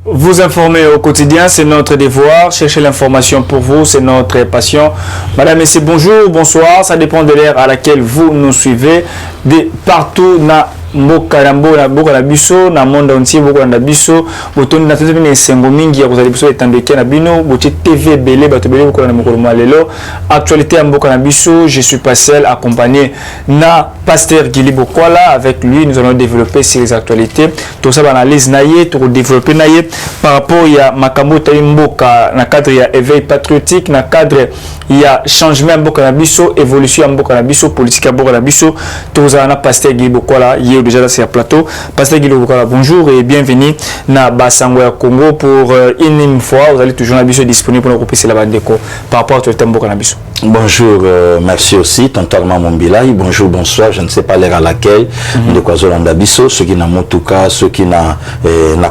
Vous informer au quotidien, c'est notre devoir. Chercher l'information pour vous, c'est notre passion. Madame, Messieurs, bonjour, bonsoir. Ça dépend de l'ère à laquelle vous nous suivez. De partout na mboka na biso na monde entier mboka na biso botoni na tete na sengo mingi ya kozali biso etandeke na bino boti TV belé bato belé ko na mokolo malelo actualité ya mboka na biso. Je suis pas seul, accompagné na pasteur Guili Bokwala. Avec lui nous allons développer ces actualités tout ça analyse naie tout développer naie par rapport ya makambo ta mboka na cadre ya éveil patriotique na cadre ya changement ya mboka na biso évolution ya mboka na biso politique ya mboka na biso tout ça na pasteur Guili Bokwala déjà dans ce plateau. Pasteur Guili Bokwala, bonjour et bienvenue na Basango ya Congo pour une fois. Vous allez toujours nabiso disponible pour nous couper la bande déco par rapport au thème Boka nabiso. Bonjour, merci aussi, tonton Mambilai. Bonjour, bonsoir. Je ne sais pas l'heure à laquelle de quoi Zolanda Bisso, ceux qui n'ont motuka, ceux qui n'ont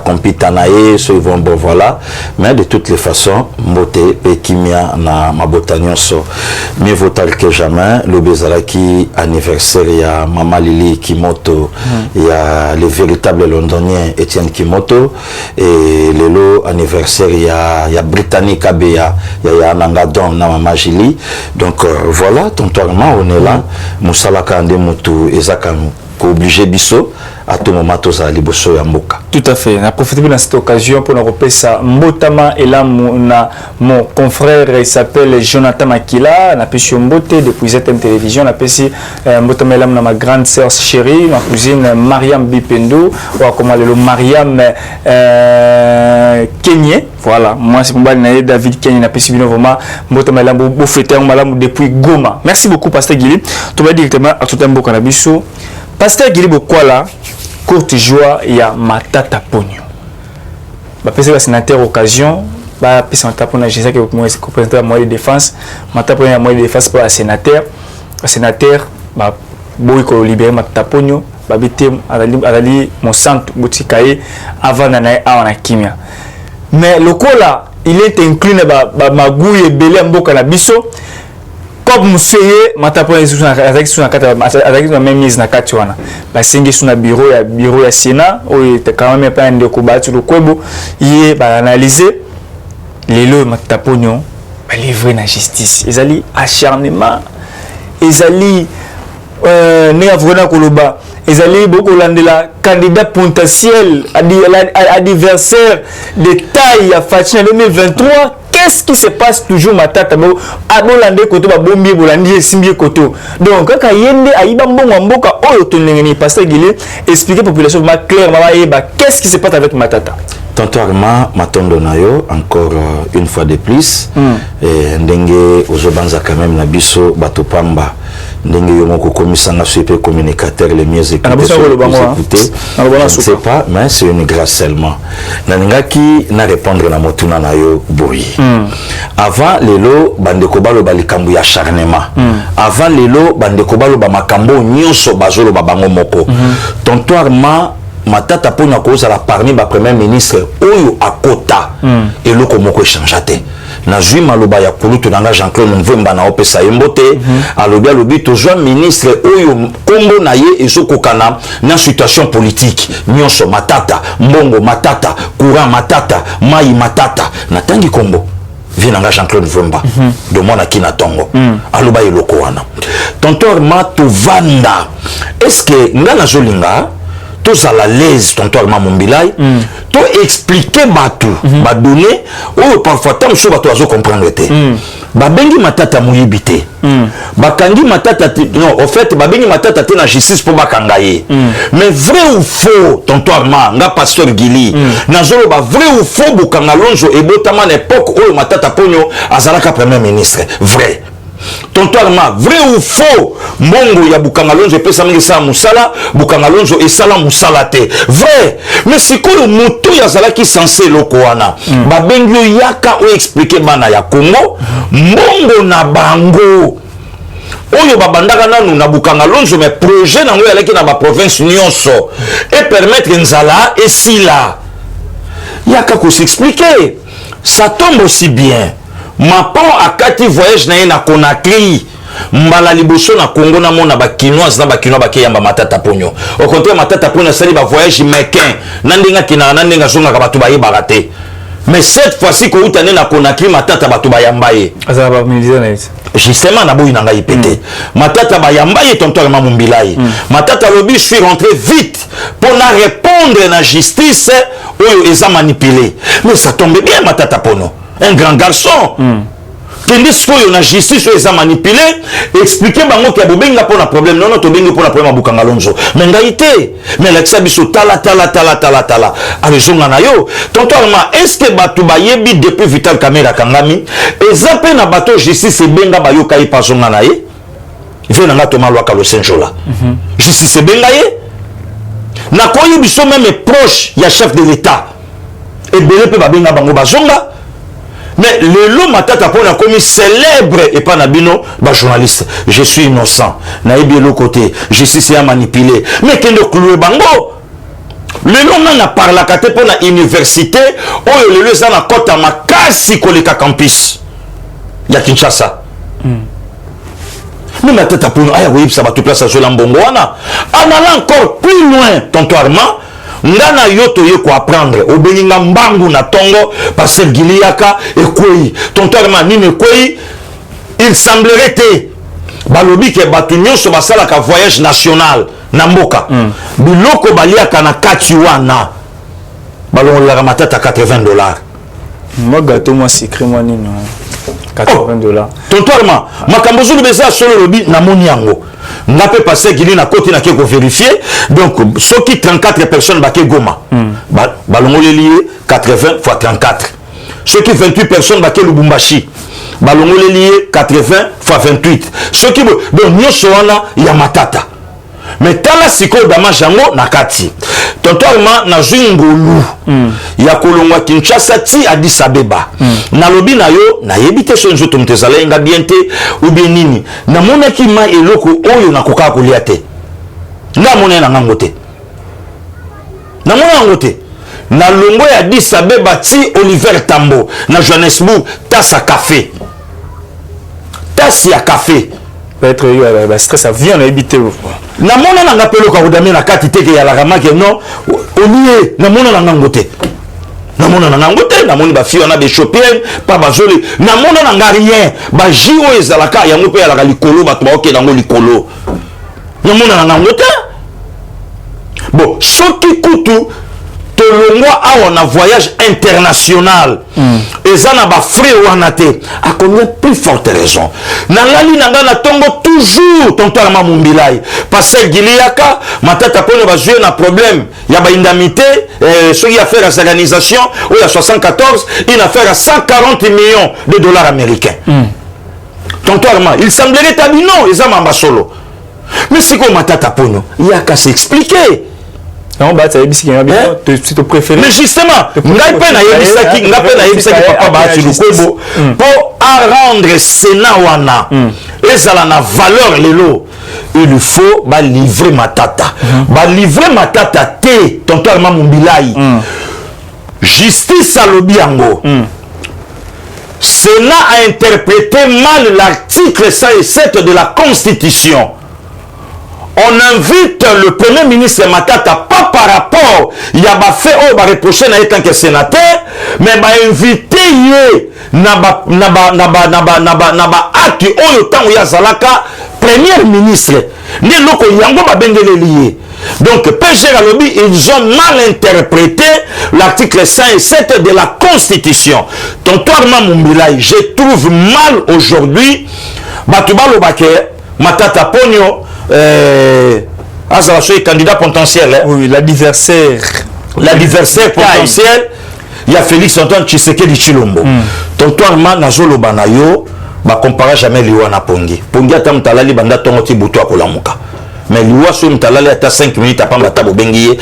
compitanae, ceux qui vont bon voilà. Mais de toutes les façons, moté et kimia na mabotanion so. Mieux vaut que jamais. Le Bezalaki anniversaire il y a Mama Lili Kimoto. Il y a le véritable londonien Etienne Kimoto et le lot anniversaire il y a Britannique Abeya, il y a Nangadon na Mama Jili. Donc voilà, tontoirement on est là. Moussalaka ande mutu ezakam ko obligé biso à tout moment toza liboso ya mboka. Tout à fait. On a profité de cette occasion pour nous repérer ça. Mbotama et là mon confrère il s'appelle Jonathan Makila. On a pu sur Mbote depuis ZM Télévision. On a pu sur Mbotama et là ma grande sœur chérie, ma cousine Mariam Bipendo ou comment le Mariam Kenye. Voilà. Moi c'est mon bal David Kenye. On a pu sur vraiment Mbotama et là beau fêter malam depuis Goma. Merci beaucoup Pasteur Guili. Tu vas directement à tout un beau cannabis. Pasteur Guili Bokwala. Courte joie, il y a Matata Pogno. Le sénateur occasion, le sénateur Pogno, je sais que vous représentez la moyenne de défense. Matata Pogno, la moyenne de défense pour le sénateur. Le sénateur, il faut libérer Matata Pogno. Il mon centre, avant d'anaï à Kimia. Mais le coup là, il est inclus dans ma gouille et belé en boka na biso. Comme monsieur matapo avec la même mise na katiwana basengi suna bureau ya Sénat ou était quand même pas ndeko batu le kwebo yé ba analyser les lois mataponyo ba livrer na justice ezali acharnement ezali ne avona koloba ezali boko landela candidat potentiel adversaire de taille à Fatina 2023. Qu'est-ce qui se passe toujours matata bo abolande koto ba bombi bolandi simbi koto. Donc quand yende ayiba mbongo mboka oyo tonengeni Pasteur Guili expliquer population clairement qu'est-ce qui se passe avec matata. Tontoirement matondo nayo encore une fois de plus ndenge ozobanza quand même na biso bato pamba ndenge yomoko komisanga super communicateur les mieux écoutés. Je ne sais pas mais c'est une grâce seulement. Naningaki na répondre na motuna nayo boyi. Avant lelo bandeko balo balikambu ya acharnement. Avant lelo bandeko balo ba makambo nyonso bazolo babango moko. Tontoirement Matata Pogno kozala parmi ba premier ministre oyo akota eloko moko échangeate na jui maloba ya kulutu nanga Jean-Claude Mvemba na opesa yembote alobi tozwa ministre oyo kombo na ye ezokokana na situation politique nyonso matata mbongo matata courant matata mai matata na tangi kombo vinanga Jean-Claude Mvemba de mona kina tongo aloba eloko wana tontorma to vanda est-ce que ngana zolinga tous à la l'aise tonton Mambilai to expliquer batu ba donner ou parfois tant que bato azo comprendre te ba bengi matata muyibité ba kangi matata non en fait ba bengi matata te na justice pour bakanga ye mais vrai ou faux tonton nga pasteur Guili nazolo ba vrai ou faux bokanga lonjo et botama na époque où Matata Pogno azalaka premier ministre vrai. Tontoirement, vrai ou faux, Mongo ya Bukanga Lonzo pesa mingi sa musala, Bukanga Lonzo et sala musala te. Vrai, mais c'est quoi le moto ya zala qui censé loko wana? Ba bengyo yaka ou expliquer bana ya Congo, Mongo na bango. Oyo babandaka nanu na Bukanga Lonzo mais projet nango yalaki na ba province nyonso et permettre nzala et sila. Yaka ko s'expliquer. Ça tombe aussi bien. Ma part à Kati voyage na Conakry mbala liboso na Congo na mona ba kinoise na ba kinois ba kiyamba Matata Ponyo au contraire Matata Ponyo sali ba voyage mequin na ndinga kina na ndinga zonga ka batu ba yeba te mais cette fois-ci ko utane na Conakry Matata batu ba yamba ye azala ba militaire na justement na boyi nanga ipete Matata ba yamba ye tonton ma Mumbilai Matata lobi je suis rentré vite pour na répondre na justice oyo eza manipulé mais ça tombe bien Matata Ponyo un grand garçon Tandis que la justice est manipulée, expliquer bango qu'il y a benga pour un problème, non to benga pour un problème à Bukangalonzo. Mais ngaité, mais l'accès biso tala. Avec son anayo, tonton est-ce que batu bayebi depuis Vital Kamera Kangami, et zappé na bateau justice et benga bayoka y par son anaye, il fait nanga Thomas Loaka le Saint-Jola. Justice et benga ye, na koyi biso même proche, il y a chef de l'État, et belé pe babenga bango bazonga. Mais le lot Matata Ponyo a commis célèbre et pas nabino, bah journaliste, je suis innocent. Naïbi l'autre côté, justice a manipulé. Mais qu'est-ce que le bango? Le lot n'a pas la carte pour la université, ou le lot n'a pas côté ma kasi koleka campus. Il y a Kinshasa. Mais Matata Ponyo, ah oui, ça va tout place à Jolambongo. On a encore plus loin, tonton Armand. Ngana yoto yeko apprendre obeninga mbangu na tongo parce que Giliaka ekwei tonton nini ekwei il semblerait que balobi ke batu nyonso basala ka voyage national na mboka biloko baliaka na kati wana balongo la Matata $80 moi gâteau moi secret moi nino $80 tonton makambo zulu beza solo lobi na moni yango n'a pas passé qu'il na côté na ko vérifier donc ceux qui 34 personnes ba ke goma balongo lié 80 x 34 ceux qui 28 personnes ba ke Lubumbashi balongo lié 80 x 28 ceux qui donc nyoso wana ya Matata mais tala siko dama jango na kati tonton na zingulu ya kolongwa Kinshasa ti Addis Abeba na lobi na yo na yebite so nzoto mtezala nga biente ou bien nini na mona ki ma eloko oyo na koka kolia te na mona na ngangote na mona ngangote na longo ya Addis Abeba ti Oliver Tambo na Johannesburg tasa café tasi ya café peut-être yo stress ça vient na yebite na mona na ngapelo ka kodamia na kati teke ya la ramake non olie na mona na ngangote na mona na ngangote na moni ba fio na be shopping pa bazoli na mona na ngarien ba jiwo ezalaka yango pe ya la likolo ba to oke nango likolo na mona na ngangote bon soki kutu tolongwa awa na voyage international ezana ba frais wana te a combien plus forte raison na lali nanga na tongo toujours tonton Armand Mumbilai parce que Giliaka Matata Ponyo ba jouer na problème ya ba indemnité ce qui a fait à organisation ou il y a 74 une affaire à 140 millions de dollars américains tonton Armand il semblerait tabino ezama mbasolo mais c'est comme Matata Ponyo il y a qu'à s'expliquer. Non, bah, tu as te préféré. Mais justement, pour rendre Sénat wana et ça la valeur lelo, il faut livrer Matata. Livrer Matata te, tonton Armand Mumbilai. Justice à l'obiango. Sénat a interprété mal l'article 107 de la Constitution. On invite le premier ministre Matata, pas par rapport, il y a fait reprocher en tant que sénateur, mais invité naba acte oyo ya zalaka premier ministre. Ne loko yango ba bengele lié. Donc PG Galobi, ils ont mal interprété l'article 107 de la Constitution. Tonton Armand Mumbilai, je trouve mal aujourd'hui Batubalo Baké, Matata Ponyo candidat potentiel. Hein? Oui, l'adversaire. L'adversaire potentiel, il y a Félix Antoine Tshisekedi Chilombo. Tonton Armand Nazolo Banayo, bah compara jamais Liwa na Pongi. Pongi a tam talali banda tongo ti buto akola muka. Mais Liwa so mtalali ata 5 minutes à pamba tabo bengiye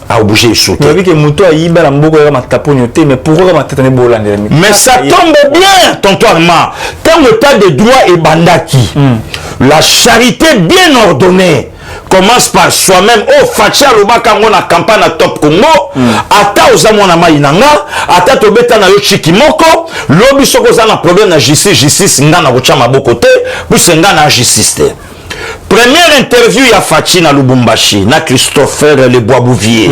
à bouger et sauter. Vous avez que muto a yiba la mboko ya mataponyo te, mais pourquoi matata ne bolande? Mais ça tombe bien, tonton Armand. Tant le tas de droit et bandaki, la charité bien ordonnée, commence par soi-même. Oh, Fachi alobaka ngo na campagne na Top Congo. Ata ozamona mainanga, ata tobeta na yo chiki moko, lobi soko za na problème na justice nga na kocha maboko te, puis nga na justice te. Première interview ya Fachi na Lubumbashi, na Christopher Le Bois-Bouvier.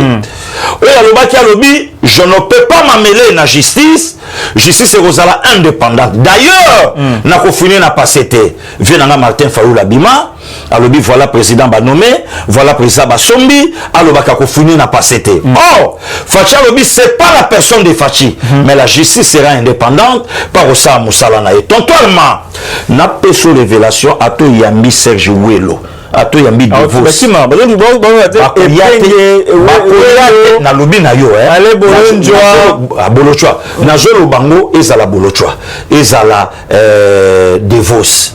Oyo alobaki alobi, je ne peux pas m'amêler na justice. Justice est Rosala indépendante. D'ailleurs, na kofuni na passete. Vienanga Martin Fayoul Bima. Alobi voilà président Banomé, voilà président Basombi. Alobaka kofuni na passete. Oh, Fachi alobi c'est pas la personne de Fachi, mais la justice sera indépendante par Osa Moussala na. Et tontoirement, na peso révélation ato yambi Serge Ouelo. Ato yambi divorce na lobi na yo ale bolonjwa abolochwa na zolo bango ezala bolochwa ezala divorce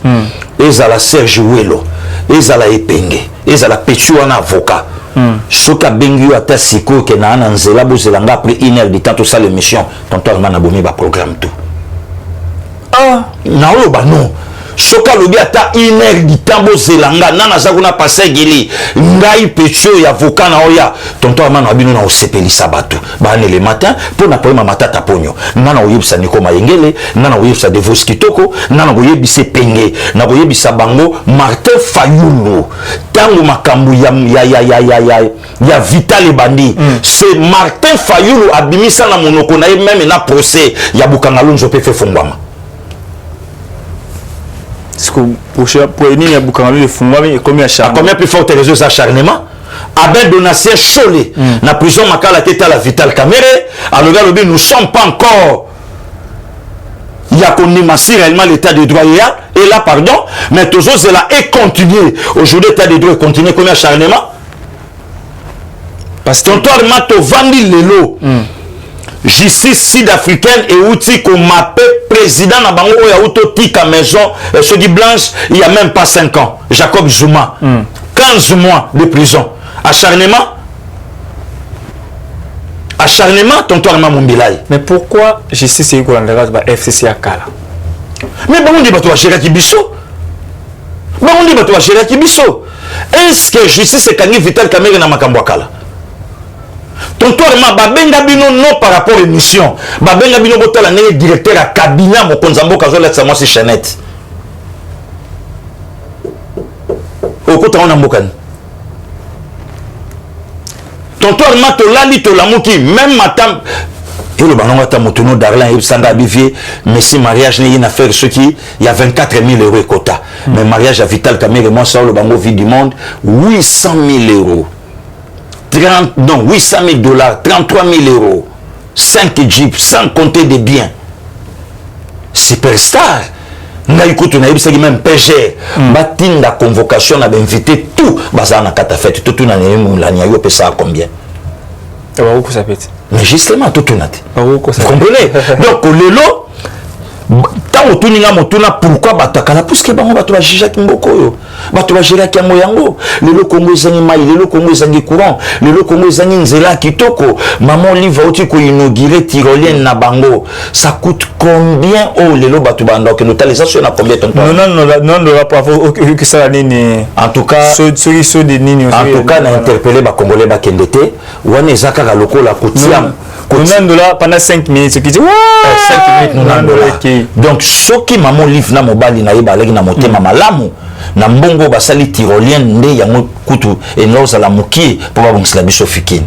ezala Serge Ouelo ezala epenge ezala pechu wana avocat soka bengi ata siko ke na nzela bozelanga après 1 heure de temps to ça l'émission tonton na bomi ba programme tout na lo ba non soka lobi ata 1 heure du temps bozelanga nana za kuna passer gili ngai pecho ya avocat na oya tonton amana bino na osepelisa bato ba ne le matin pour na problème matata ponyo nana oyebisa niko mayengele nana oyebisa divorce kitoko nana oyebisa penge na oyebisa bango Martin Fayoul tango makambu ya Vital Bandi c'est Martin Fayoul abimisa na monoko na même na procès ya Bukangalonzo pe fe fongwama. Pour une ligne à Bukangalonzo le fongwama et combien acharnement. Combien plus forte raison acharnement? Abel Donatien Cholé na prison makala tête à la Vital Kamere alors là nous sommes pas encore il y a qu'on réellement l'état de droit et là pardon mais toujours c'est là et continuer aujourd'hui l'état de droit continuer combien acharnement parce que tonton Mato Vandi Lelo justice sud-africaine et outil qu'on m'appelle président na bango ya auto tika maison ceux qui blanche il y a même pas 5 ans Jacob Zuma 15 mois de prison acharnement tonton Armand Mumbilai. Mais pourquoi justice est qu'on a FCC à Kala? Mais bon on dit bato gérer Kibiso. Bon on dit bato gérer Kibiso. Est-ce que justice est kangi Vital Kamere na makambo Kala? Tonton Armand babenga bino non par rapport à l'émission. Babenga bino botala ngé directeur à cabinet mo konzambo kazola sa moi c'est Chanette. Okota on ambokani. Tonton Armand tolali tolamuki même matam et le ballon à Motono d'Arlin et Sanga Bivier mais si mariage n'est une affaire ce qui il y a 24 000 € quota mais mariage à Vital Kamere moi ça le bango vie du monde 800 000 €. 800 000 $, 33 000 €, 5 jeeps, sans compter des biens. Superstar. Naïkoutou naïbisa même PG. Batin la convocation a invité tout. Bazana kata fête tout na la niayo pesa combien? Mais justement tout nati. Vous comprenez? Donc lelo tant otuninga motuna pourquoi batakala parce que bango bato ba jija kimboko yo bato ba jira kiamo yango lelo Congo ezangi mai lelo Congo ezangi courant lelo Congo ezangi nzela kitoko maman livre oti ko inaugurer tyrolienne na bango ça coûte combien oh lelo bato banda que notalisation na combien ton non pas que ça nini en tout cas ceux de nini en tout cas na interpeller ba congolais ba kendete wana ezaka lokola kotiam $90 pendant 5 minutes ce qui dit 5 minutes $90. Donc ce qui maman livre na mobali na yeba leki na motema malamu na mbongo basali tyrolienne nde yango kutu enoza la muki pour ba bongisa biso fikini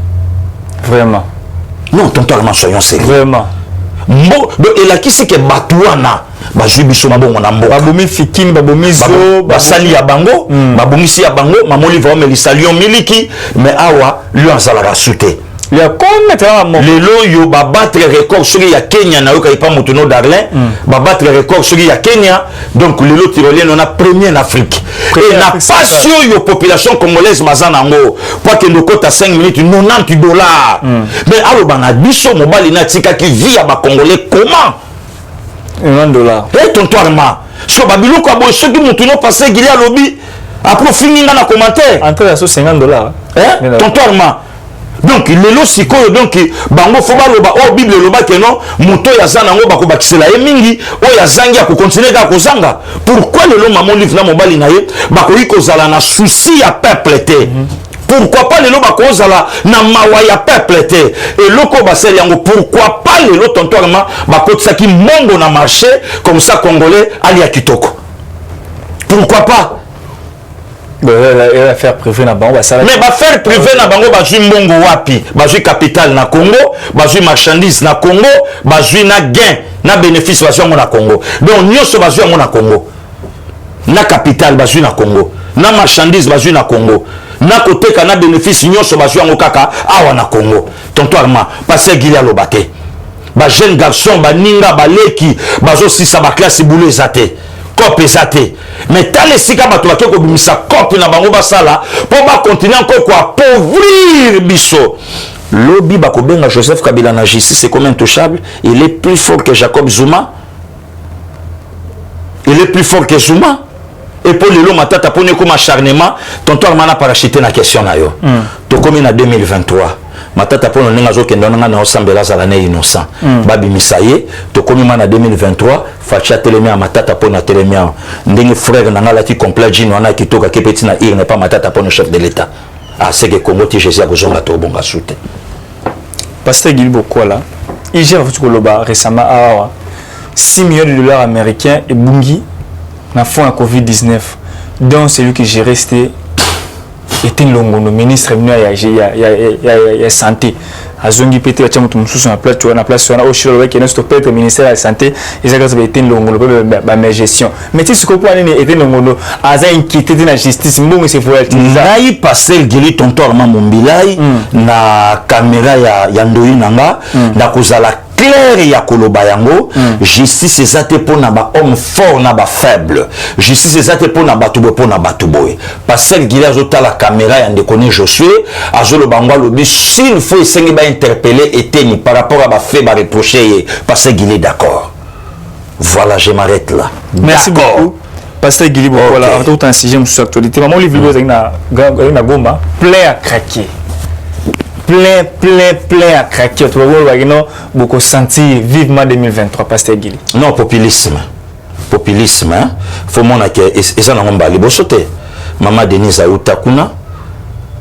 vraiment non tonton Armand soyons sérieux vraiment mbo et la kisi ke batuana bazwi biso mabongo na mboka babomi fikini babomi zo basali ya bango babongisi ya bango maman livre me lisalion miliki mais awa lui azala rasute. Il y a combien les loyo ba battre record sur ya Kenya na yoka ipa Motono d'Arlin ba battre record sur ya Kenya donc les lots tyroliens on a premier en Afrique et na passion yo population congolaise mazana ngo pour que le cote à 5 minutes $90 mais allo bana biso mobali na tika ki via ba congolais comment $90 et tonton Armand so babilo ko bo so ki Motono passer gili alobi après finir na commentaire entre à $50 tonton Armand Donc lelo sikoyo donc bango fo baloba o Bible loba ke non moto ya zana ngo bako bakisela ye mingi o ya zangi ya ko continuer ka kozanga. Pourquoi lelo maman livre na mobali na ye bako ikozala na souci ya peuple te. Pourquoi pas lelo bako zala na mawa ya peuple te. Et loko basel yango pourquoi pas lelo tontorma bako tsaki mongo na marché comme ça congolais ali ya kitoko. Pourquoi pas? Elle va faire privé na bango ça. Mais va faire privé na bango bazui mbongo wapi, bazui capital na Congo, bazui marchandise na Congo, bazui na gain, na bénéfice bazui na Congo. Donc nyonso bazui na Congo. Na capital bazui na Congo, na marchandise bazui na Congo. Na côté kana bénéfice nyonso bazui na kaka awa na Congo. Tonto Arma, passer Gilia Lobate. Ba jeune garçon ba ninga ba leki, bazo sisa ba classe boulé zate. Cop ezate. Mais tal esika bato bake ko bimisa cop na bango basala pour ba continuer encore quoi appauvrir biso. Lobby bako benga Joseph Kabila na justice c'est comme intouchable, il est plus fort que Jacob Zuma. Il est plus fort que Zuma. Et pour le matata pour ne comme acharnement, tonton Armana parachuté na question na yo. To comme en 2023. Matata pour nous nazo kendo nga na osambela za l'année innocent. Babi misaye to komi mana 2023 facha telemia matata pour na telemia ndenge frère na ngala ti complet jino wana kitoka ke petit na ir n'est pas matata pour le chef de l'état. Ah c'est que Congo ti Jésus a besoin to bonga soute. Pasteur Gilbo Kola, il gère votre koloba récemment à 6 millions de dollars américains et bungi na fond à Covid-19. Donc celui qui gérait c'était était longono ministre venu ya santé azongi pété la chamutu mususu na place na oshiro weke na stopper le ministère de la santé ils ont été longono ba gestion mais tu sais quoi ni était longono aza inquiété de la justice mbongo c'est faut utiliser ngai passer gili tonto Armand Mombilai na caméra ya ndoi nanga na kozala clair ya koloba yango justice ezate pour na ba homme fort na ba faible justice ezate pour na batubo pour na batuboy passer gili azota la caméra ya ndekone Josué azolo bangwa lobi s'il faut esengi ba interpeller eteni par rapport à ba fait ba reprocher passer gili d'accord. Voilà, je m'arrête là. Merci beaucoup pasteur Gili Bokola tout un sujet sur l'actualité maman livre na goma plein à craquer plein à craquer. Tu vois, beaucoup sentir vivement 2023, pasteur Gili. Non, populisme, hein. Faut mon accueil. Et ça, on va aller bossoter. Maman Denise Aoutakuna,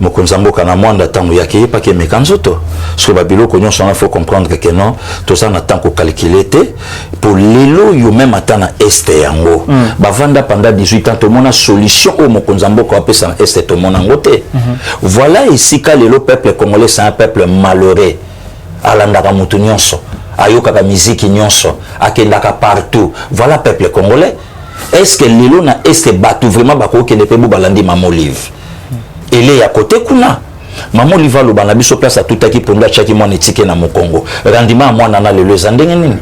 Mokonzambo Kanamwanda Tango Yaki, pas que Mekanzoto. Sur Babilo, il faut comprendre que non, tout ça n'a tant qu'on calculé. Pour l'élo, il y a même atteint à Est Yango. Bavanda pendant 18 ans, tout le monde a solution au Mokonzambo qu'on appelle ça Est, tout le monde a voté. Voilà ici que le peuple congolais, c'est un peuple malheureux. Alandaka mutu nyonso, ayokaka musique nyonso, akendaka partout. Voilà le peuple congolais. Est-ce que l'élo na Est batu vraiment bako que ne peut pas balandi maman livre? Elle est à côté kuna. Maman liva lo bana biso place à tout aki ponda chaki mo netike na Mokongo. Rendima moi nana le lezandenge nini.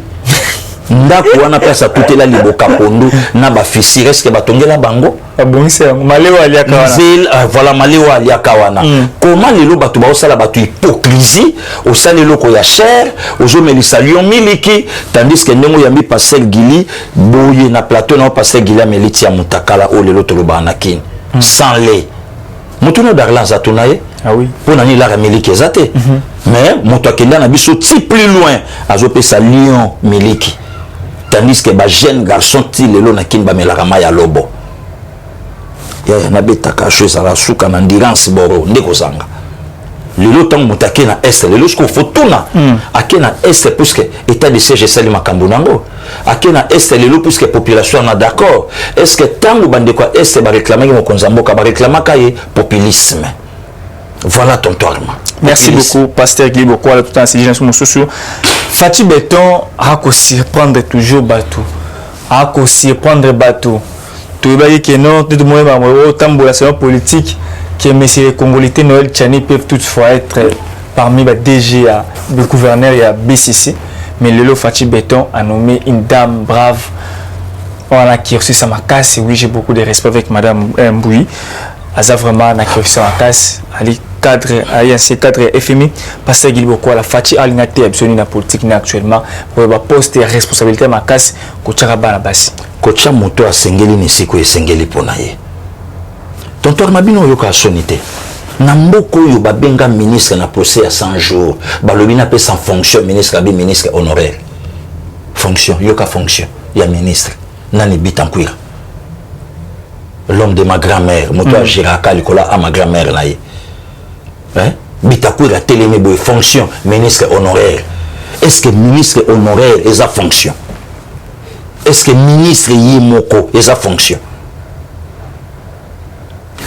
Ndako wana place à tout la liboka pondu na ba fissure est-ce que batongela bango? Abongisa malewa aliaka wana. Voilà malewa aliaka wana. Comment lelo batu ba osala batu hypocrisie, osala loko ya cher, ozo melisa lion miliki tandis que ndemo yambi passer Gili boye na plateau na passer Gili meliti ya mutakala o lelo toloba nakin. Sans lait. Motuno d'argent zatunaye. Ah oui. Pour nani la miliki ezate. Mais moto akenda na biso ti plus loin azope sa lion miliki. Tandis que ba jeune garçon ti lelo na kin ba melakama ya lobo. Ya na betaka chose ala suka na endurance boro ndeko zanga. Lelo tant mutake na est lelo sko fotuna akena est puisque état de siège sali makambo nango. Akena est lelo puisque population na d'accord. Est-ce que tango bande quoi est ba réclamer mo konzamboka ba réclamer kaye populisme. Voilà ton tourment. Merci beaucoup pasteur Gili Bokola tout un sujet sur mon socio. Fati Béton a ko surprendre toujours bateau. A ko surprendre bateau. Tu vas dire que non, tout le monde va autant de la politique que messieurs les Congolais Noël Tchani peuvent toutefois être parmi les DG, le gouverneur et la BCC. Mais Lelo Fati Béton a nommé une dame brave. Voilà, qui a reçu sa macasse. Oui, j'ai beaucoup de respect avec Madame Mboui. Aza vraiment na qui a reçu sa macasse. Ali cadre, ancien cadre FMI. Pasteur Gili Bokola, Fati Alinate absolument la politique actuellement. Pour le poste et responsabilité de macasse, Kochara na basi. Kocha moto a sengeli ni siko e sengeli ponaye. Tonton Mabino yoka sonité. Namboko yo babenga ministre na procès à 100 jours. Balobina pe sans fonction ministre abi ministre honoraire. Fonction, yoka fonction, ya ministre. Nani Bitankwira. L'homme de ma grand-mère, moto Giraka likola à ma grand-mère là. Hein? Bitankwira télémé boy fonction ministre honoraire. Est-ce que ministre honoraire est sa fonction? Est-ce que ministre yimoko est sa fonction?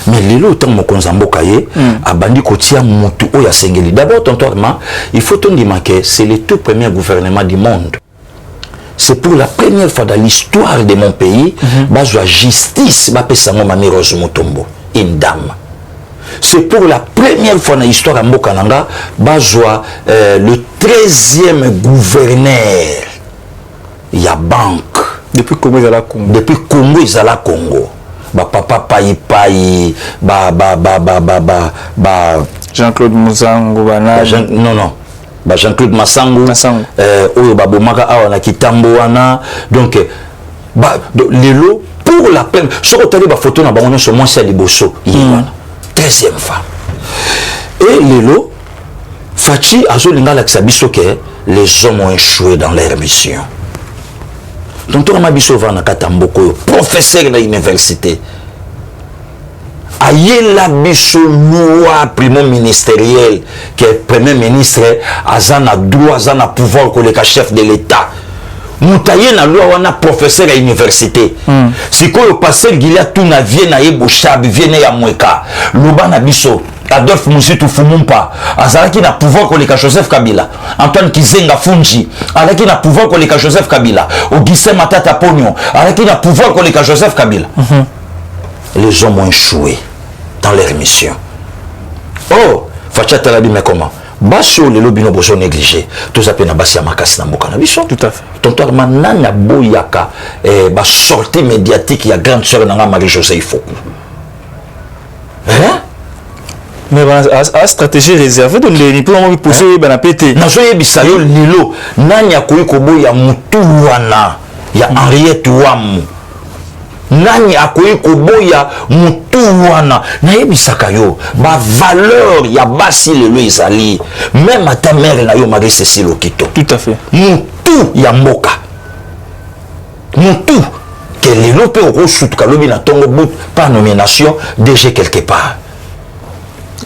Mais les lots tant mon konzamboka ye abandi kotia mutu oya sengeli. D'abord tontoirement, il faut te dire que c'est le tout premier gouvernement du monde. C'est pour la première fois dans l'histoire de mon pays, la justice va passer mon mamie Rose Mutombo, une dame. C'est pour la première fois dans l'histoire de Mbokananga, le 13e gouverneur, il y a banque. Depuis Congo, il y a la Congo. Depuis Congo, il y a la Congo. Papa Payi, Jean-Claude Musango, non. Jean-Claude Massango. Oyo babomaka awa na kitambo wana. Donc, lelo, pour la peine, ce que tu as dit, photo na bango sur moi, c'est Liboso. 13e femme. Et lelo, Fachi Azolinga Laksabiso que les hommes ont échoué dans leur mission. Donc, tu as dit que professeur de l'université. Aïe la biso loi primo ministériel qui est premier ministre azana droit azana pouvoir que le chef de l'État. Moutaye na loi wana professeur à l'université. Si ko le pasteur Gilia tuna vienne na Eboshab vienne ya Mweka. Loba na biso Adolphe Moussitou Fumumpa azalaki na pouvoir que le Joseph Kabila. Antoine Kizenga Fungi alaki na pouvoir que le Joseph Kabila. Augustin Matata Pognon alaki na pouvoir que le Joseph Kabila. Les hommes ont échoué dans leur mission. Oh, Facha Talabi, mais comment? Basso, les lobbies n'ont négligé. Tout ça, na Bassia Makas na Mokanabiso. Tout à fait. Tonton Manana Boyaka, sortie médiatique, il y a grande sœur Nana Marie-José Ifo. Hein? Mais la stratégie réservée, donc les nippons ont poussé, ben a pété. Nazoye Bisayo, Lilo, Nanya Koikobo, il y a Moutuana, il y a Henriette Ouam. Nani akoyi koboya mutu wana na yebisaka yo ba valeur ya basi lelo ezali même à ta mère na yo Marie Cécile Okito. Tout à fait. Mutu ya mboka mutu que lelo pe okosutuka lobi na tongo bout par nomination DG quelque part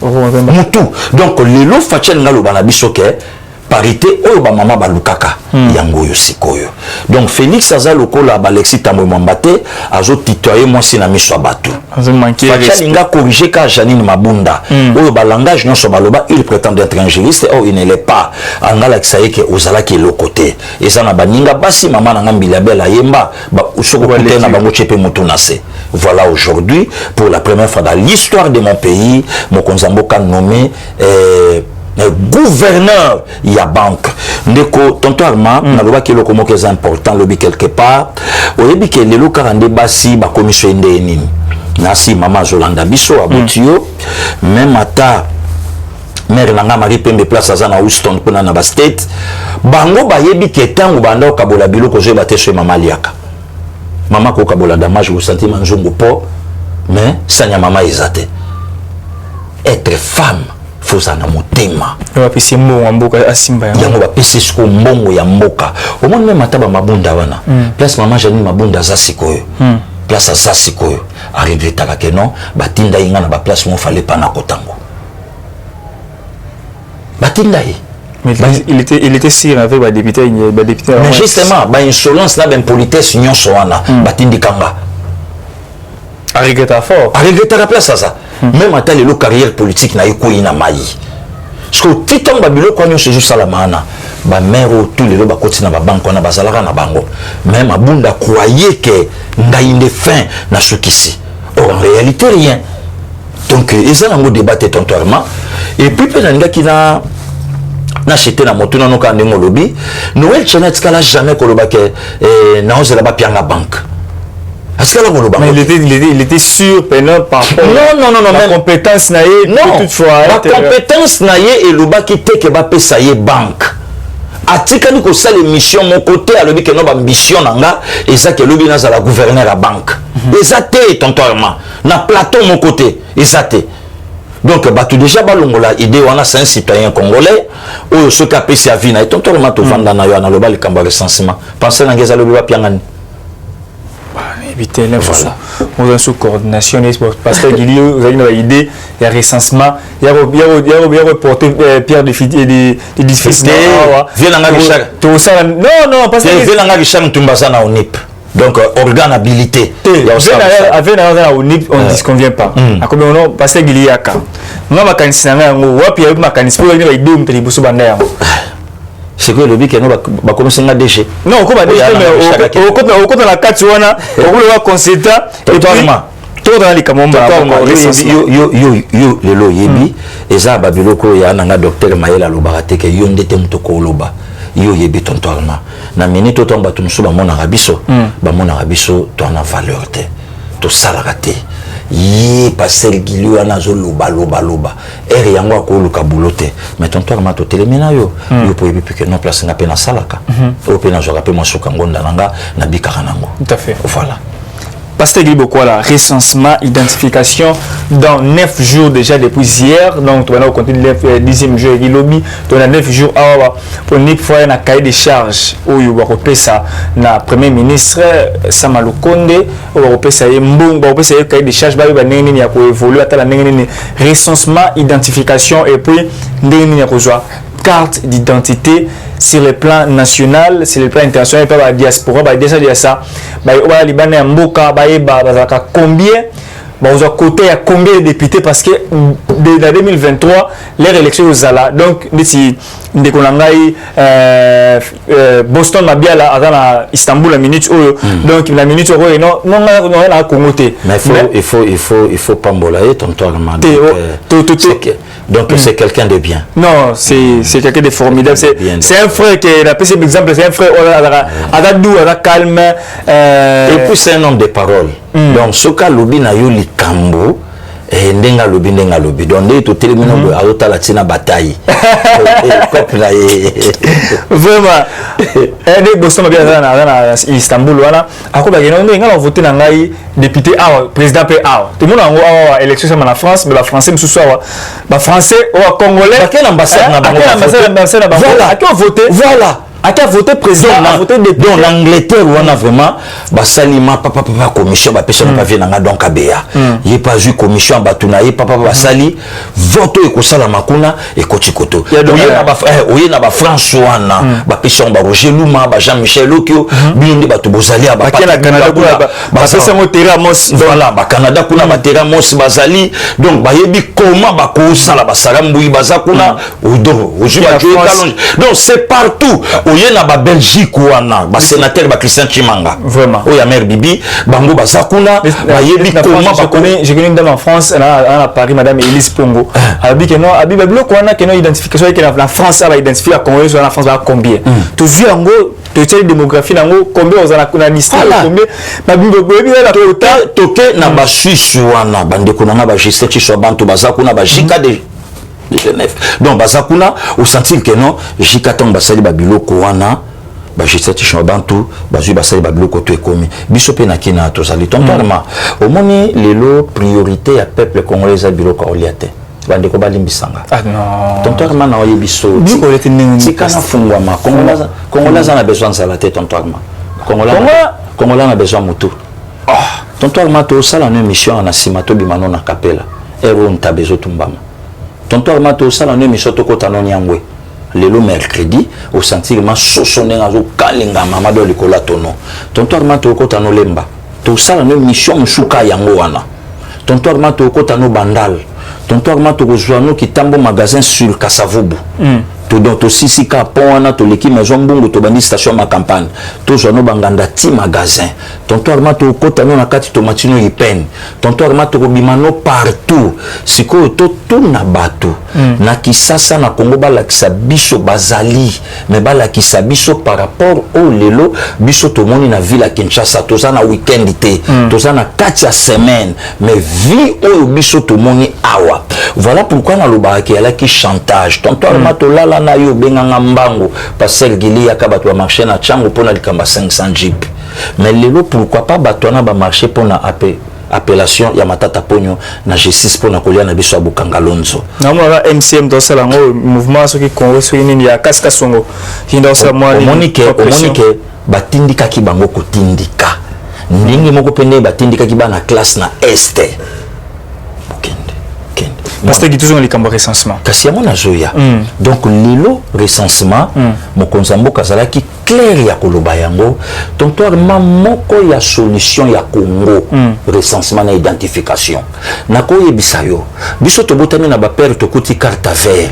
mutu donc lelo Facha ngalo bana biso ke parité oyo ba mama balukaka yango yo sikoyo. Donc Félix Azalokola Alexis Tambo Mambate azo titoyer moi si na miso bato. Facha linga corriger ka Janine Mabunda. Oyo ba langage non so baloba il prétend être un juriste or il ne l'est pas. Angala kisaye ke ozala ki le côté. Ezana baninga basi mama na ngambila bela yemba ba usoko kote na bango chepe mutunase. Voilà aujourd'hui pour la première fois dans l'histoire de mon pays Mokonzamboka nommé gouverneur ya banque ndeko tonto Armand na loba ke loko moko est important lobi quelque part oyebi ke lelo 42 basi ba commission ndeni nasi mama Zolanda biso abotio même ata mère nanga Marie Pembe place azana Houston pona na ba state bango bayebi ke tango banda okabola biloko zo ba teso mama liaka mama ko kabola damage au sentiment nzongo po mais sanya mama ezate être femme fozana motema ba pesi mbongo mboka asimba yango ba pesi siko mbongo ya mboka omoni même ataba mabunda wana place mama Janine Mabunda za sikoyo place za sikoyo arrivé takake non batinda inga na ba place mo fallait pas na kotango batinda yi mais il était sûr avec ba député mais justement ba insolence na ben politesse nyonso wana batindi kanga a regretté fort la place ça même à le carrière politique na yiko ina mai parce que titan babilo ko nyo sejo sala mana ba mère tout les ba kotina ba banque na bazalaka na bango même abunda croyait que ngainde fin na sukisi or en réalité rien donc ils ont un débat tontoirement et puis peut-être qu'il a acheté na moto na no ka ndengo lobi Noël Chanet kala jamais ko loba que na ozela ba pianga banque. Mais il était sûr par rapport non la compétence naie non toutefois la compétence naie et le bas qui te que va payer banque atikani ko sala mission mon côté à lobi que no ba mission nanga et ça que lobi na la gouverneur à banque et ça te tontoirement na plateau mon côté et ça te donc bato déjà balongola idée wana c'est un citoyen congolais ou ce qui a payé sa vie na tonton mato vanda na yo na loba le kamba recensement pensez na ngeza lobi ba piangani éviter l'info on est sous coordination parce que il y a une idée il y a recensement il y a reporter Pierre de difficulté viens na Richard tout ça non parce que viens na Richard Mtumbaza na ONIP donc organabilité avec na ONIP on disconvient pas à combien on parce que il y a ka nga makanisi na ngo wapi ya makanisi pour venir idée mteli busu banda ya c'est que le but que nous va commencer à décher non on va décher mais au côté la carte wana on va consulter totalement tout dans les camomba yo lelo yebi eza babiloko ya nanga docteur Mayela Lobarate que yo ndete mutoko loba yo yebi tontoirement na minute to tomba tumsu ba mona rabiso to na valeur te to salagate yi passer gilio na zo loba ere yango ko luka bulote mais tontoirement to telemena yo po yebi que non place nga pe na salaka o pe na zo pe mo soka ngonda nanga na bikaka nango tout à fait voilà. Pasteur Guy Bokola, recensement, identification dans 9 jours déjà depuis hier. Donc, on a compté le 10e jour et lobby. On a 9 jours pour une fois un cahier de charges où il va repérer ça na premier ministre Samalou Konde. On va repérer ça un cahier de charges. Il va évoluer à la recensement, identification et puis il y a carte d'identité sur le plan national, sur le plan international, pas la diaspora, déjà ça, les Libanais en Mboka, combien, vous avez côté à combien de députés parce que dans 2023, les élections aux Zala, donc si Boston m'a bien là à Istanbul la minute donc la minute non à Congoté. Mais il faut pas m'bolayer ton toit donc c'est quelqu'un de bien. Non, c'est quelqu'un de formidable. C'est un frère qui est, par exemple, c'est un frère à doux, à calme. Et puis c'est un homme de parole. Donc ce cas lobi na yo likambo ndenga lobi donc nde to telemino bo auta la tina bataille. Vraiment. Et Boston bien à Istanbul wana akoba ngeno nga voter na ngai député président pe tout le monde en élection ça en France mais ba français me sous ba français ou congolais quelle ambassade na voilà qui ont voté voilà à qui a voté président a voté député dans l'Angleterre on a vraiment basalima papa commission ba personne pas vient donc abea il pas eu commission batuna et papa basali vote e ko sala makuna e ko chikoto oye na ba François na ba personne ba Roger Luma ba Jean-Michel Okio bindi ba to bozali ba na Canada ba pesa mo teramos voilà ba Canada kuna ba teramos bazali donc ba yebi comment ba ko sala ba sarambu bazakuna odo ojuba donc c'est partout oye na ba Belgique wana ba sénateur ba Christian Chimanga vraiment oya mère Bibi bango bazakuna ba yebi comment ba je connais une dame en France à Paris madame Elise Pongo abi que non abi ba bloko wana que non identification que la France a identifié à Congo sur la France va combien tu vu en gros tu sais démographie nango combien aux ala kuna liste combien ba bibi la toke na ba Suisse wana bande kuna na ba G7 so bantu bazakuna ba jika de Genève donc bazakuna au sentir que non jikaton basali ba biloko wana ba G7 chobantu bazu basali ba biloko to ekomi biso pe na kina to sali tontorma au moni lelo priorité ya peuple congolais za biloko oliate bande ko balimbisanga non tontorma na oyi biso biloko oliate nini kana fungwa ma congolais na besoin de la tête tontorma congolais na besoin mutu tontorma to sala na mission na simato bimano na kapela ero ntabezo tumbama tonton Armato ça la émission to kota non yangwe lelo mercredi au sentiment sosone ngazo kalinga mama do likola tono tonton Armato kota no lemba to ça la émission msuka yango wana tonton Armato kota no bandal tonton Armato ko joano kitambo magasin sur Kasavubu to donc to sisi ka pona to leki maison mbungu to bandi station ma campagne to joano banganda ti magasin tonton Armato kota no na kati to matino ipen tonton Armato ko bimano partout siko to na bato na kisasa na Congo balakisa biso bazali mais balakisa biso par rapport au lelo biso to moni na ville à Kinshasa to za na weekend te to za na kati ya semaine mais vie au biso to moni awa voilà pourquoi na lobaki ala ki chantage tonton Armato lala na yo benganga mbango passer gili ya kabato wa marché na chango pona likamba 500 jeep mais lelo pourquoi pas bato na ba marché pona appellation ya matata ponyo na G6 pour na kolia na biso abukanga lonzo na mwa MCM dans ça mouvement ce qui congo ce ni ya kaska songo hinda ça moi monique batindika ki bango kotindika ndingi moko pende batindika ki bana classe na este parce que toujours les camps recensement kasi amona zoya donc lilo recensement mokonzambo kazala ki clair ya koloba yango tontoirement moko ya solution ya Congo recensement na identification na ko yebisa yo biso to botani na ba père to kuti carte vert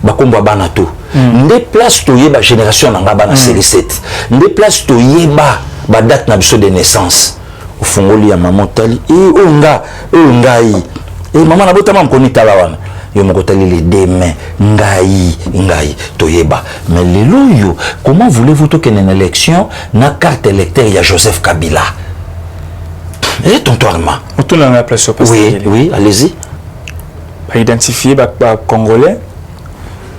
bakombo bana to nde place to yeba génération na ngaba na C7 nde place to yeba ba date na biso de naissance ufungoli ya mamotali ngai maman na botama mkoni tala wana yo mokotali les demain ngai toyeba mais lelo yo comment voulez-vous toke une élection na carte électeur ya Joseph Kabila et tontoirement autour de la place oui allez-y ba identifier ba congolais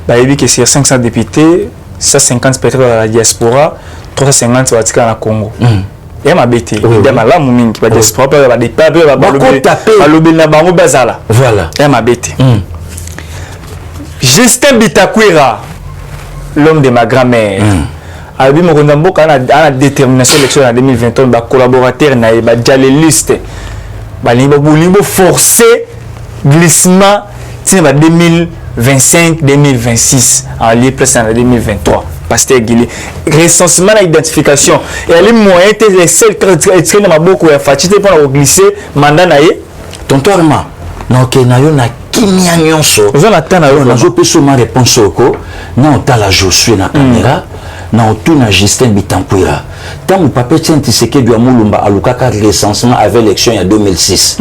ba yebi que c'est 500 députés 150 peut-être dans la diaspora 350 watika na Congo et ma bête il y a malamu mingi ba diaspora ba dépabe ba lobi na bango bazala voilà et ma bête Justin Bitakwira l'homme de ma grand-mère abi mokonza mboka ana détermination élection en 2023 ba collaborateur na ba dialéliste ba limbo forcer glissement c'est ba 2025 2026 en lieu place en 2023 Pasteur Guili recensement et identification et les moyens les seuls qui na maboko ya fatité pour glisser mandat na ye tontoirement donc na yo na kimia nyonso on attend na yo na zo peso ma réponse oko na otala Josué na caméra na otuna Justin Bitakwira tant papa Tienti Sekedi wa Mulumba alukaka recensement avec l'élection en 2006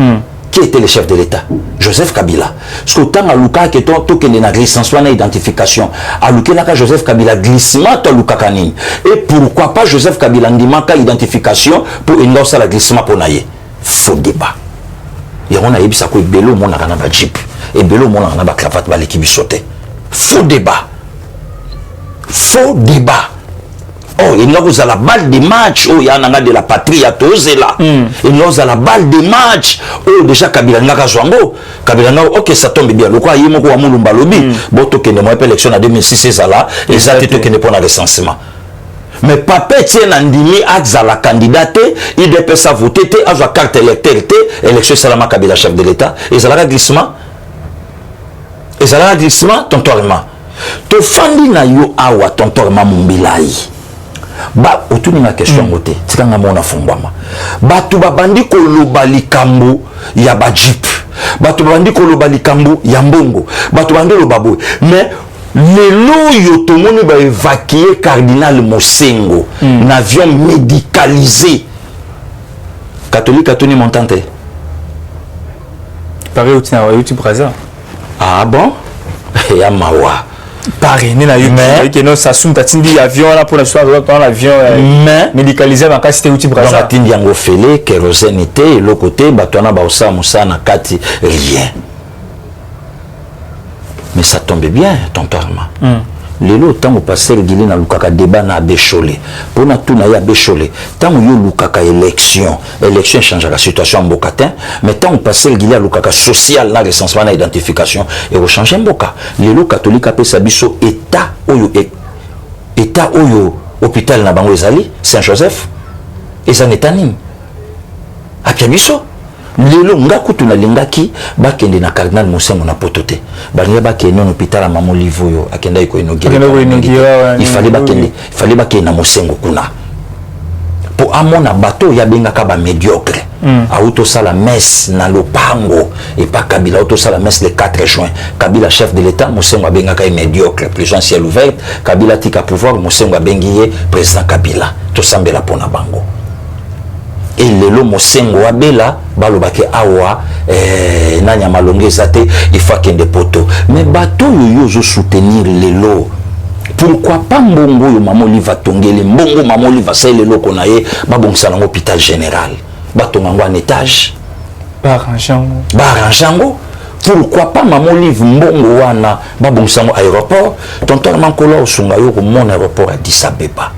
qui était le chef de l'État Joseph Kabila parce que tant aluka que to kende na recensement na identification alukela ka Joseph Kabila glissement to alukaka nini et pourquoi pas Joseph Kabila ndimaka identification pour endorser la glissement pour naie faux débat et on a yebisa ko ebelo mona kana ba jeep ebelo mona kana ba cravate ba l'équipe sauter faux débat oh il nous a la balle de match oh il y a de la patrie à tous là il nous a la balle de match oh déjà Kabila ngaka zwango Kabila na OK ça tombe bien le quoi yimo ko Mulumba lobi boto kende mo élection en 2006 ça là et ça te kende pour le recensement mais papa tient andimi aza la candidate il dépêche sa voter té a carte électeur té élection salama Kabila chef de l'état et ça la glissement tontoirement to fandi na yo awa tontoirement mumbilai ba otuni na question ngote tikanga mona fungwama batu babandi ko loba likambo ya ba jeep batu babandi ko loba likambo ya mbongo batu bandi loba boy mais lelo yo tomoni ba évacuer cardinal Mosengo na avion médicalisé catholique atoni montante pareil au Brazza ah bon ya mawa pareil na mais que non ça soum tatindi avion là pour la soirée dans l'avion médicalisé dans cas c'était outil Brazza tatindi yango fele kérosène était le côté batona ba osa musa na kati rien mais ça tombe bien tontoirement lelo tango passer Guili na lukaka débat na Bécholé pour na tout na ya Bécholé tango yo lukaka élection change la situation mbokatin mais tango passer Guili lukaka social na recensement na identification et au changer mboka lelo catholique apé sabiso état oyo hôpital na bango ezali Saint-Joseph et ça n'étanime apia biso lelo ngakutu na lingaki bakende na cardinal Mosengo na potote balinga bakende na hôpital Mama Livo yo akenda iko inogera il fallait bakende na Mosengo kuna pour amona bato ya bengaka ba médiocre auto sala messe na lopango et pas Kabila auto sala messe le 4 juin Kabila chef de l'état Mosengo bengaka médiocre prison ciel ouvert Kabila tika pouvoir Mosengo bengiye président Kabila to sambela pona bango et lelo Mosengo abela balobake awa nanya malonge zate il faut kende poto mais bato yo zo soutenir lelo pourquoi pas mbongo yo Mama Oliva tongele mbongo Mama Oliva sa lelo konaye babongisa na hôpital général batonga en étage baranjango pourquoi pas Mama Oliva mbongo wana babongisa na aéroport tonton mankolo osunga yo ko mon aéroport à Addis Abeba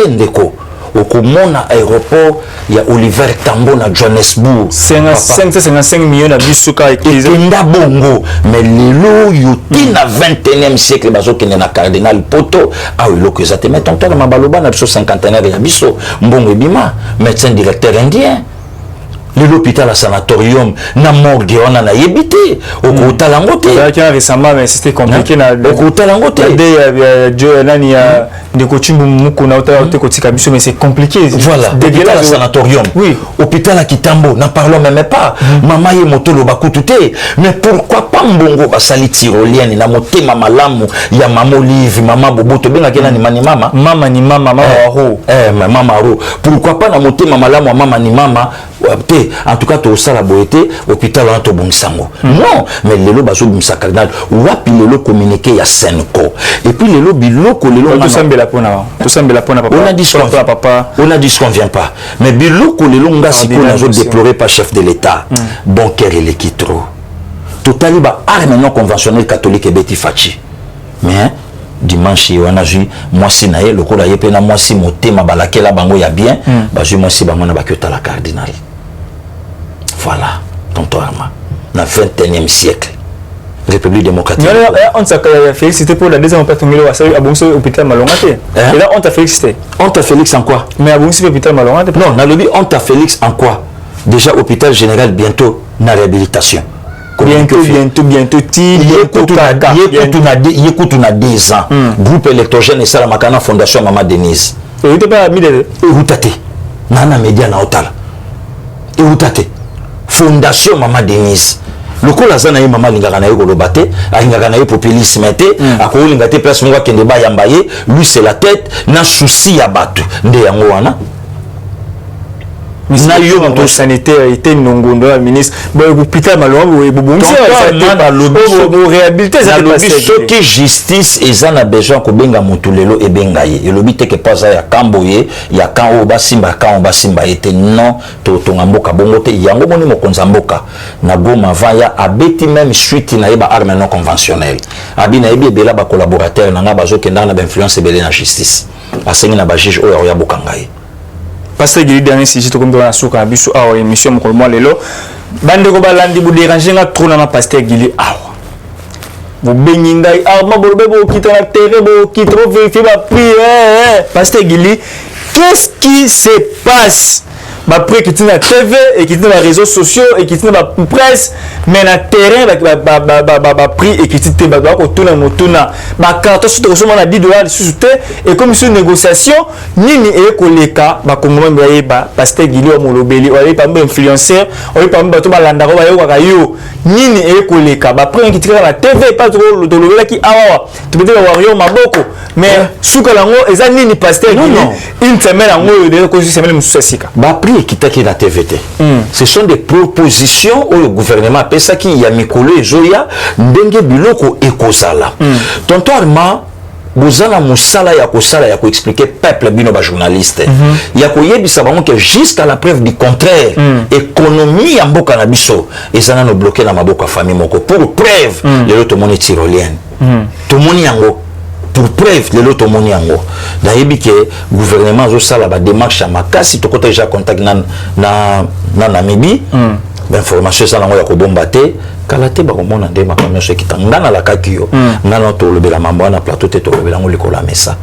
ndeko okomona aéroport ya Oliver Tambo na Johannesburg 555 millions na bisuka ekenda bongo mais lelo yuti na 21e siècle bazokende na Cardinal Poto a eloko ezate mais tonton na mabaloba na biso cinquantenaire ya biso mbongo ebima médecin directeur indien l'hôpital à sanatorium na morgue on a yebité au côté langote récemment mais c'était compliqué na au côté langote de nani ya de kochimbu muko na ote kotika biso mais c'est compliqué voilà dégueulasse à sanatorium oui hôpital à Kitambo n'en parlons même pas maman ye motolo bakututé mais pourquoi pas mbongo basali tyrolienne na motema malamu ya mama Olive mama Boboto benga kena ni mama waro mama waro pourquoi pas na motema malamu mama ni mama en tout cas tout ça la beauté hôpital en Tobongisango non mais lelo bazo bimsa cardinal wapi lelo communiquer ya Senko et puis lelo biloko lelo tout sambela pona papa on a dit ce qu'on vient pas mais biloko lelo ngasi ko nazo déplorer par chef de l'état bancaire et l'équitro totali ba arme non conventionnelle catholique et Betty Fachi mais dimanche on a vu moi si naé le ko la yepe na moi si motema balakela bango ya bien bazu moi si bango na bakota la cardinal. Voilà, tonton Arma, dans le 21e siècle, République démocratique. On t'a félicité pour la deuxième opération à Bonso hôpital Malongate. Et là, on t'a félicité. On t'a félicité en quoi? Mais à Bonso hôpital Malongate. Non, dans le but, on t'a félicité en quoi? Déjà, hôpital général, bientôt, na réhabilitation. Bientôt. Il écoute on a 10 ans. Groupe électrogène et ça, la Makana Fondation Maman Denise. Et vous n'êtes pas mis de. Et vous t'êtes. Nana Média na Otal. Et vous t'êtes. Fondation Maman Denise. Le coup la zana maman lingaka na yoko lobate, lingaka na populisme te, akolo lingate place ngwa kende ba yambaye, lui c'est la tête na souci ya batu. Nde yango wana. Na yo mon sanitaire était nongondo la ministre ba hôpital malongo e bobongisa na lobby réhabiliter ça lobby soki justice ezana besoin ko benga mutu lelo e benga ye e lobby te ke paza ya kamboye ya kan o basimba kan o basimba ete non to ngamboka bongo te yango moni mokonza mboka na Goma vaya abeti même suite na yeba arme non conventionnelle abina ebi bela ba collaborateur na nga bazo kenda na ba influence belé na justice asengi na ba juge oyo ya bokangai. Pasteur Guili dernier sujet to kombe na suka na biso awa émission moko mo lelo bande ko balandi bu déranger nga trop na Pasteur Guili awa bu bengi ngai arma bolbe bo kita na terre bo kita bo vérifier ba prix Pasteur Guili qu'est-ce qui se passe ba prix qui tient na TV et qui tient na réseaux sociaux et qui tient na presse mais na terrain ba prix et qui tient ba ko tuna motuna ba carte sur to na $10 sous et comme sur négociation nini e koleka ba kongo mba yeba Pasteur Guili o molobeli o yeba mba influenceur o yeba mba to balanda ko ba yo ka yo nini e koleka ba prix qui tient na TV pas to lobela ki awa to peut ba wario maboko mais suka lango eza nini Pasteur Guili une semaine ngo de ko semaine mususika ba prix qui t'a la TVT. Ce sont des propositions où le gouvernement appelle ça qui y a mikolo et zoya ndenge biloko ekozala. Tonton Arma bozala musala ya ko expliquer peuple bino ba journaliste. Ya ko yebisa bango que jusqu'à la preuve du contraire économie ya mboka na biso ezana no bloquer na maboko famille moko pour preuve les autres moni tyrolienne. Tout moni yango pour preuve les autres moni yango nayebi ke gouvernement zo sala ba démarche ya makasi to kota déjà contact na Namibie information ça nango ya ko bomba te kala te ba komona nde makamyo so kitangana la kakio ngana to lobela mambo na plateau te to lobela ngo likola mesa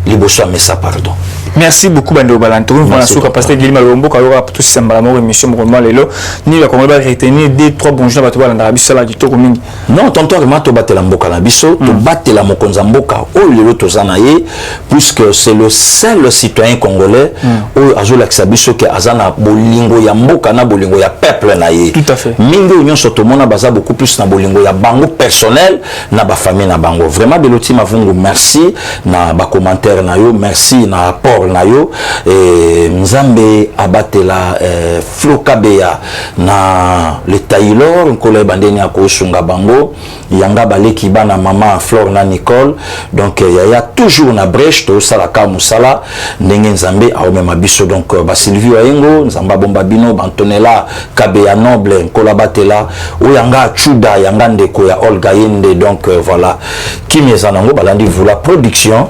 liboso a mesa pardon. Merci beaucoup Bando Balanto. Vous voilà souka Pasteur Guili Malombo ka yoka tout sembala mo émission mo ko lelo ni la kongo ba retenir deux trois bons bato balanda biso la kitoko mingi. Non tonton Rema to batela mboka na biso to batela mokonza mboka o lelo to zanaye puisque c'est le seul citoyen congolais o azola kisabiso ke azana bolingo ya mboka na bolingo ya peuple na ye. Tout à fait. Mingi union soto mona baza beaucoup plus na bolingo ya bango personnel na ba famille na bango. Vraiment de l'outil mavungu merci na ba commentaire na yo merci na rapport na yo Nzambe abatela Flokabeya na le Taylor nkole bandeni akosunga bango yanga baleki bana mama Flore na Nicole donc il y a toujours na brèche to sala ka musala ndenge Nzambe aomema biso donc ba Sylvie Ayengo Nzamba bomba bino Antonella Kabeya noble nkola batela o yanga chuda yanga ndeko ya Olga Yende donc voilà kimi ezanango balandi vula production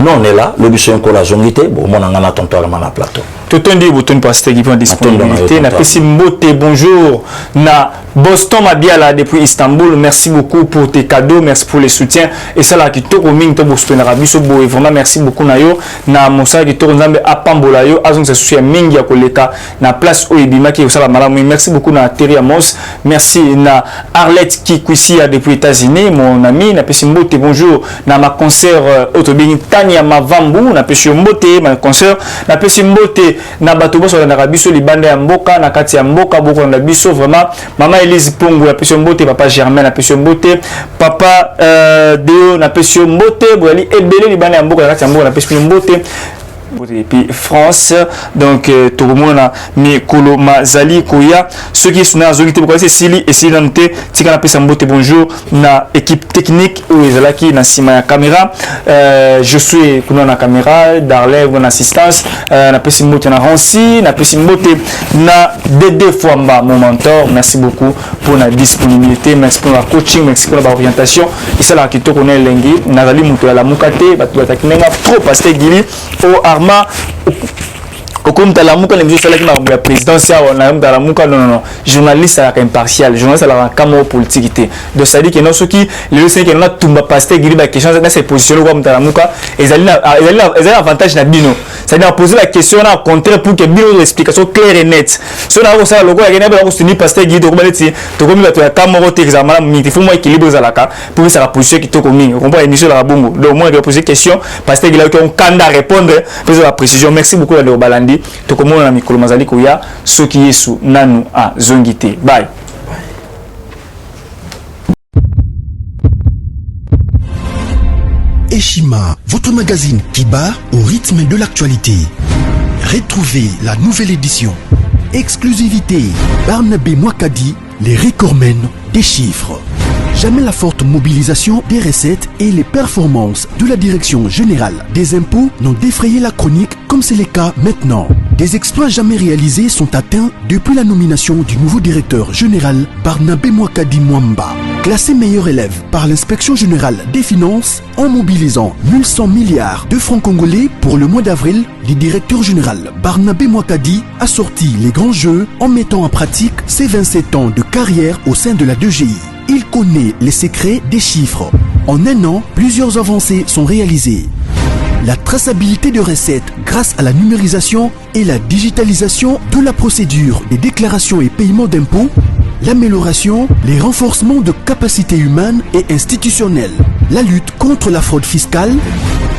non on est là le biso encore la zongité bon mon ngana tonto na plateau tout on dit bouton pasteur qui prend disponibilité na pesi mbote bonjour na Boston Mabiala depuis Istanbul, merci beaucoup pour tes cadeaux, merci pour les soutiens et ça là qui to coming to soutenir biso boy vraiment merci beaucoup na yo na mosa qui to nzambe apambola yo azong se soucia mingi ya koleka na place oyebima ki osala malamu merci beaucoup na Terry Amos merci na Arlette qui ici depuis États-Unis mon ami na pesi mbote bonjour na ma concert autobini Tania Mavambu na pesi mbote ma concert na pesi mbote na bato boso na biso libanda ya mboka na kati ya mboka boko na biso vraiment mama Elise Pongo na pesi mbote papa Germain na pesi mbote papa Deo na pesi mbote boali ebele libanda ya mboka na kati ya mboka na pesi mbote et puis France donc tout le monde a mis Koloma Zali Koya ceux qui sont dans zone qui c'est Sili et Sili noté tika na pesa mbote bonjour na équipe technique ou ezalaki na sima ya caméra je suis kuna na caméra Darley ou en assistance na pesa mbote na Rancy na pesa mbote na Dédé Fwamba mon mentor merci beaucoup pour la disponibilité merci pour la coaching merci pour la orientation et ça là qui to connaît lengi nazali muto ya la mukate batu batakinenga trop pasteur Gili au Arma comme tu as la mouka les musiques qui la présidence non journaliste à la impartial journaliste à la caméra politique donc ça dit que non ceux qui les cinq qui ont tout pasteur Gili ba question dans ces positions comme tu as la mouka ils ont avantage na bino ça dit poser la question na contraire pour que bino explication claire et nette so na ça logo ya ngena ba soutenir pasteur Gili to kobaleti to komi ba to ya caméra te examen il faut moi équilibre za la ka pour ça la position qui to komi on comprend émission la bongo donc moi je vais poser question pasteur Gili qui ont kanda répondre faisons la précision merci beaucoup à Balandi tokomona na mikolo mazali koya soki Yesu nanu a zongité bye. Eshima, votre magazine qui bat au rythme de l'actualité. Retrouvez la nouvelle édition. Exclusivité, Barnabé Mwakadi, les recordmen des chiffres. Jamais la forte mobilisation des recettes et les performances de la Direction Générale des Impôts n'ont défrayé la chronique comme c'est le cas maintenant. Des exploits jamais réalisés sont atteints depuis la nomination du nouveau directeur général Barnabé Mwakadi Mwamba. Classé meilleur élève par l'inspection générale des finances en mobilisant 1100 milliards de francs congolais pour le mois d'avril, le directeur général Barnabé Mwakadi a sorti les grands jeux en mettant en pratique ses 27 ans de carrière au sein de la DGI. Il connaît les secrets des chiffres. En un an, plusieurs avancées sont réalisées. La traçabilité de recettes grâce à la numérisation et la digitalisation de la procédure des déclarations et paiements d'impôts, l'amélioration, les renforcements de capacités humaines et institutionnelles, la lutte contre la fraude fiscale.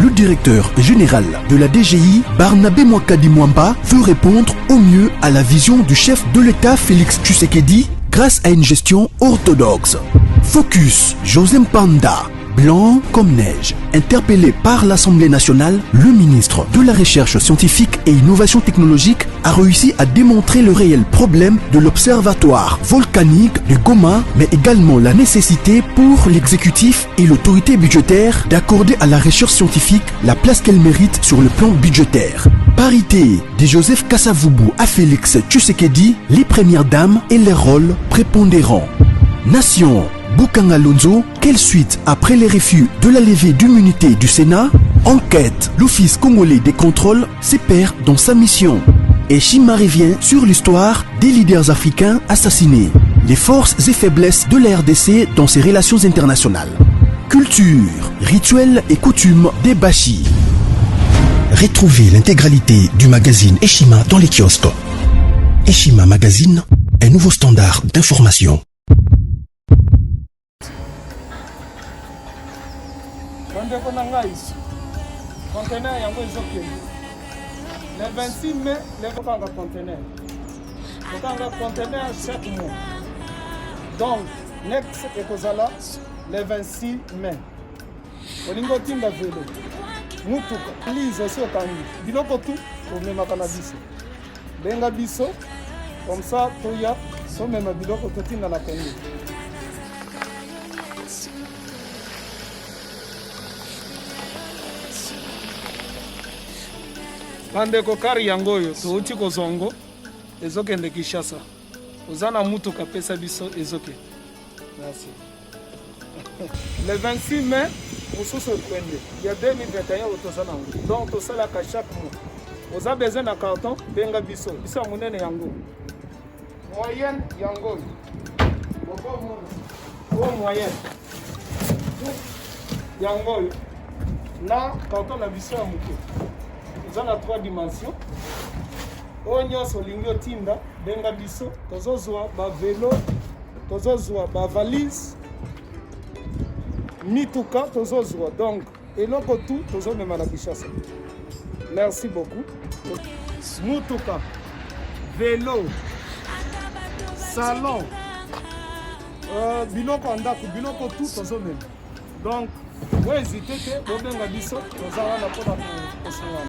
Le directeur général de la DGI, Barnabé Mwakadi Mwamba, veut répondre au mieux à la vision du chef de l'État Félix Tshisekedi grâce à une gestion orthodoxe. Focus, José Mpanda, blanc comme neige. Interpellé par l'Assemblée nationale, le ministre de la Recherche scientifique et innovation technologique a réussi à démontrer le réel problème de l'observatoire volcanique de Goma, mais également la nécessité pour l'exécutif et l'autorité budgétaire d'accorder à la recherche scientifique la place qu'elle mérite sur le plan budgétaire. Parité de Joseph Kasavubu à Félix Tshisekedi, les premières dames et leurs rôles prépondérants. Nation, Bukanga Lonzo, quelle suite après les refus de la levée d'immunité du Sénat? Enquête, l'Office congolais des contrôles se perd dans sa mission. Et Shima revient sur l'histoire des leaders africains assassinés. Les forces et faiblesses de la RDC dans ses relations internationales. Culture, rituels et coutumes des Bashi. Retrouvez l'intégralité du magazine Eshima dans les kiosques. Eshima Magazine, un nouveau standard d'information. Le 26 mai, les conteneurs. Conteneur chaque mois. Donc, next ekozala le 26 mai. Olingo tinda velo. Mutuka. Lise aussi otangi. Biloko tout, omemaka na biso. Benga biso, comme ça, toya, so mema biloko totinda na Congo. Bandeko kari yango oyo touti kozongo ezokende Kinshasa. Ozana mutuka pesa biso ezoke. Merci. Le 26 mai, mosusu okwende ya 2021 otosala yango. Donc tosalaka chaque mois. Oza besoin na carton benga biso. Biso monene yango. Moyenne yango. Au moyenne. Yango. Na carton na biso ya moke. Oza na 3 dimensions. Oyo nyonso olingi otinda benga biso. Tozozwa ba vélo, tozozwa ba valise. Mituka tozozwa. Donc eloko tout tozomema na Kinshasa. Merci beaucoup. Mutuka, vélo, salon, biloko andako, biloko tout tozomema. Donc, vous hésitez que vous benga biso, nous allons la